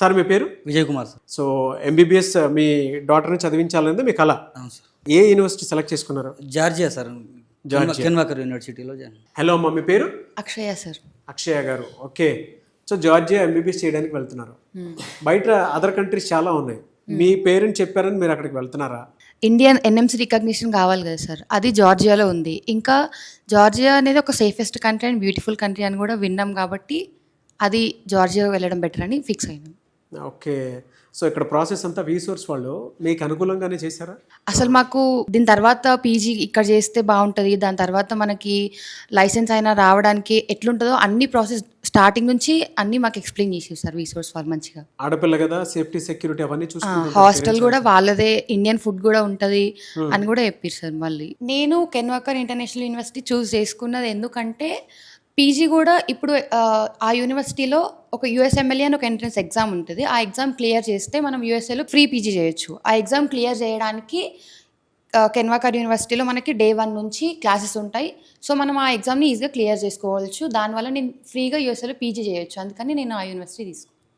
Sir మీ పేరు? Vijay Kumar sir. So MBBS మీ డాటర్ని చదివించాలనేది మీ కళ. అవును సార్. ఏ యూనివర్సిటీ సెలెక్ట్ చేసుకున్నారు? జార్జియా సార్, కెన్వాకర్ యూనివర్సిటీలో జాయిన్. హలో అమ్మ, మీ పేరు? అక్షయ సార్. అక్షయ గారు, ఓకే. సో జార్జియా ఎంబీబీఎస్ చేయడానికి వెళ్తున్నారు. బయట అదర్ కంట్రీస్ చాలా ఉన్నాయి. మీ పేరెంట్ చెప్పారని మీరు అక్కడికి వెళ్తున్నారా? ఇండియన్ ఎన్ఎంసీ రికగ్నిషన్ కావాలి కదా సార్, అది జార్జియాలో ఉంది. ఇంకా జార్జియా అనేది ఒక safest country and beautiful country అని కూడా విన్నాం కాబట్టి అది జార్జియా వెళ్ళడం బెటర్ అని ఫిక్స్ అయినాం. ఓకే. సో ఇక్కడ ప్రాసెస్ అంతా వీసోర్స్ వాళ్ళు మీకు అనుకూలంగానే చేశారా? అసలు మాకు దీని తర్వాత పీజీ ఇక్కడ చేస్తే బాగుంటుంది, దాని తర్వాత మనకి లైసెన్స్ అయినా రావడానికి ఎట్లుంటుందో అన్ని ప్రాసెస్ స్టార్టింగ్ నుంచి అన్ని మాకు ఎక్స్ప్లెయిన్ చేసేది సార్ వీసోర్స్ వాళ్ళు మంచిగా. ఆడపిల్ల కదా, సేఫ్టీ సెక్యూరిటీ అవన్నీ చూసుకుంటారు. హాస్టల్ కూడా వాళ్ళదే, ఇండియన్ ఫుడ్ కూడా ఉంటుంది అని కూడా చెప్పారు సార్. మళ్ళీ నేను కెన్వాకర్ ఇంటర్నేషనల్ యూనివర్సిటీ చూస్ చేసుకున్నది ఎందుకంటే పీజీ కూడా ఇప్పుడు ఆ యూనివర్సిటీలో ఒక యూఎస్ఎంఎల్ఏ అని ఒక ఎంట్రన్స్ ఎగ్జామ్ ఉంటుంది. ఆ ఎగ్జామ్ క్లియర్ చేస్తే మనం యూఎస్ఏలో ఫ్రీ పీజీ చేయొచ్చు. ఆ ఎగ్జామ్ క్లియర్ చేయడానికి కెన్వాకర్ యూనివర్సిటీలో మనకి డే 1 నుంచి క్లాసెస్ ఉంటాయి. సో మనం ఆ ఎగ్జామ్ని ఈజీగా క్లియర్ చేసుకోవచ్చు. దానివల్ల నేను ఫ్రీగా యూఎస్ఏలో పీజీ చేయొచ్చు. అందుకని నేను ఆ యూనివర్సిటీ తీసుకున్నాను.